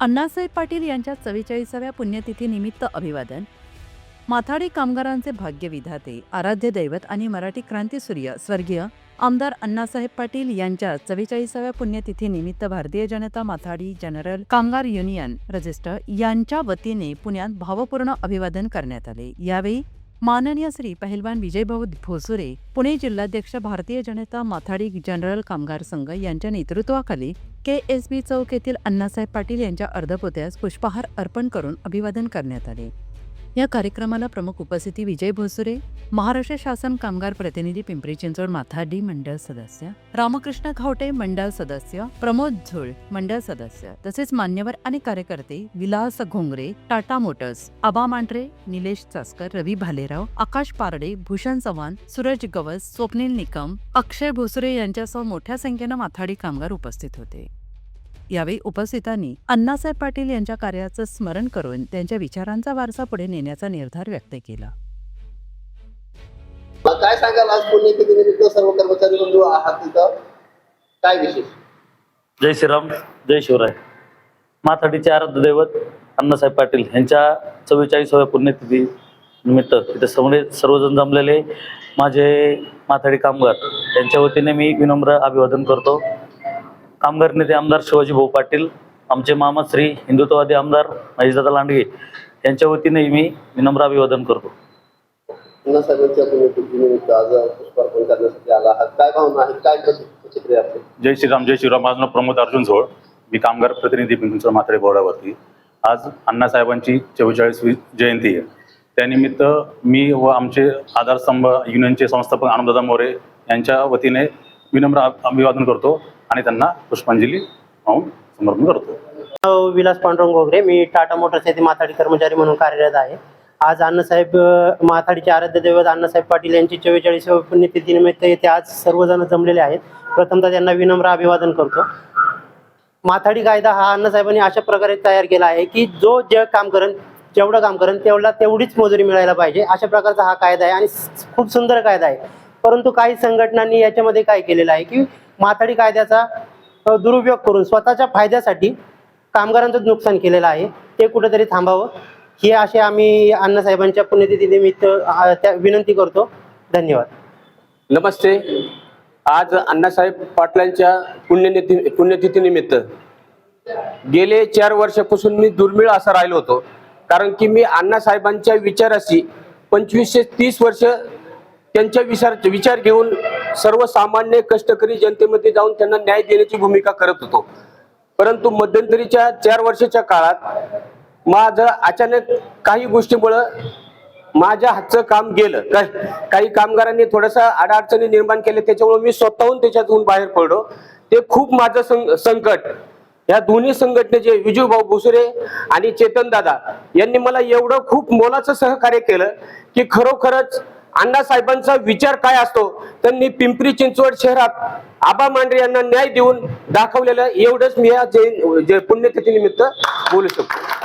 अण्णासाहेब पाटील यांच्या 44व्या पुण्यतिथीनिमित्त अभिवादन. माथाडी कामगारांचे भाग्यविधाते, आराध्य दैवत आणि मराठी क्रांतीसूर्य स्वर्गीय आमदार अण्णासाहेब पाटील यांच्या 44व्या पुण्यतिथीनिमित्त भारतीय जनता माथाडी जनरल कामगार युनियन रजिस्टर यांच्या वतीने पुण्यात भावपूर्ण अभिवादन करण्यात आले. यावेळी माननीय श्री पहिलवान विजयभाऊ भोसुरे, पुणे जिल्हाध्यक्ष, भारतीय जनता माथाडी जनरल कामगार संघ यांच्या नेतृत्वाखाली KSB चौक येथील अण्णासाहेब पाटील यांच्या अर्धपोत्यास पुष्पहार अर्पण करून अभिवादन करण्यात आले. या कार्यक्रमाला प्रमुख उपस्थिती विजय भोसुरे, महाराष्ट्र शासन कामगार प्रतिनिधी, पिंपरी चिंचवड माथाडी मंडळ सदस्य, रामकृष्ण घावटे मंडळ सदस्य, प्रमोद झुळ मंडळ सदस्य, तसेच मान्यवर आणि कार्यकर्ते विलास घोंगरे, टाटा मोटर्स, आबा मांढरे, निलेश चास्कर, रवी भालेराव, आकाश पारडे, भूषण चव्हाण, सूरज गवस, स्वप्नील निकम, अक्षय भोसुरे यांच्यासह मोठ्या संख्येनं माथाडी कामगार उपस्थित होते. यावेळी उपस्थितांनी अण्णासाहेब पाटील यांच्या कार्याचं स्मरण करून त्यांच्या विचारांचा वारसा पुढे नेण्याचा निर्धार व्यक्त केला. काय सांगाल, आज पुण्यतिथीनिमित्त सर्व कर्मचारी बंधू आहात तिथं, काय विशेष? जय श्रीराम, जय शिवराय. माथाडीचे आराध्य दैवत अण्णासाहेब पाटील यांच्या 44व्या पुण्यतिथी निमित्त तिथे सर्वजण जमलेले माझे माथाडी कामगार यांच्या वतीने मी विनम्र अभिवादन करतो. कामगार नेते आमदार शिवाजी भाऊ पाटील, आमचे मामा श्री हिंदुत्ववादी आमदार महेशदादा लांडगे यांच्या वतीने मी विनम्र अभिवादन करतो. अण्णासाहेबांच्या पुण्यतिथीनिमित्त आज पुष्पार्पण करण्यासाठी आला आहात, काय भावना आहेत, काय प्रतिक्रिया आपली? जय श्रीराम, जय शिवराम. माझं नाव प्रमोद अर्जुन झोळ, मी कामगार प्रतिनिधी, पिंपरी माथाडी बोर्डावरती. आज अण्णासाहेबांची 44वी जयंती आहे. त्यानिमित्त मी व आमचे आधारस्तंभ युनियनचे संस्थापक आनंददादा मोरे यांच्या वतीने विनम्र अभिवादन करतो आणि त्यांना पुष्पांजली वाहून समर्पण करतो. विलास पांडुरंग घोगरे, मी टाटा मोटर्स येथे माथाडी कर्मचारी म्हणून कार्यरत आहे. आज अण्णासाहेब माथाडीचे आराध्य दैवत अण्णासाहेब पाटील यांची 44व्या पुण्यतिथीनिमित्त येथे आज सर्वजण जमलेले आहेत. प्रथमतः त्यांना विनम्र अभिवादन करतो. माथाडी कायदा हा अण्णासाहेबांनी अशा प्रकारे तयार केला आहे की जो जेवढं काम करेल तेवढीच मजुरी मिळायला पाहिजे, अशा प्रकारचा हा कायदा आहे आणि खूप सुंदर कायदा आहे. परंतु काही संघटनांनी याच्यामध्ये काय केलेलं आहे की माथाडी कायद्याचा दुरुपयोग करून स्वतःच्या फायद्यासाठी कामगारांचं नुकसान केलेलं आहे. ते कुठेतरी थांबावं, ही असे आम्ही अण्णासाहेबांच्या पुण्यतिथीनिमित्त विनंती करतो. धन्यवाद. नमस्ते. आज अण्णासाहेब पाटलांच्या पुण्यतिथीनिमित्त गेले 4 वर्षापासून मी दुर्मिळ असा राहिलो होतो, कारण की मी अण्णासाहेबांच्या विचाराशी 25 ते 30 वर्ष त्यांच्या विचार घेऊन सर्वसामान्य कष्टकरी जनतेमध्ये जाऊन त्यांना न्याय देण्याची भूमिका करत होतो. परंतु मध्यंतरीच्या 4 वर्षाच्या काळात माझं अचानक काही गोष्टीमुळं माझ्या हातचं काम गेलं. काही कामगारांनी थोडंसं अडचणी निर्माण केले, त्याच्यामुळे मी स्वतःहून त्याच्यातून बाहेर पडलो. ते खूप माझं संकट, या दोन्ही संघटनेचे विजयभाऊ भोसुरे आणि चेतन दादा यांनी मला एवढं खूप मोलाचं सहकार्य केलं की खरोखरच अण्णासाहेबांचा विचार काय असतो त्यांनी पिंपरी चिंचवड शहरात आबा मांढरे यांना न्याय देऊन दाखवलेलं. एवढंच मी या पुण्यतिथीनिमित्त बोलू शकतो.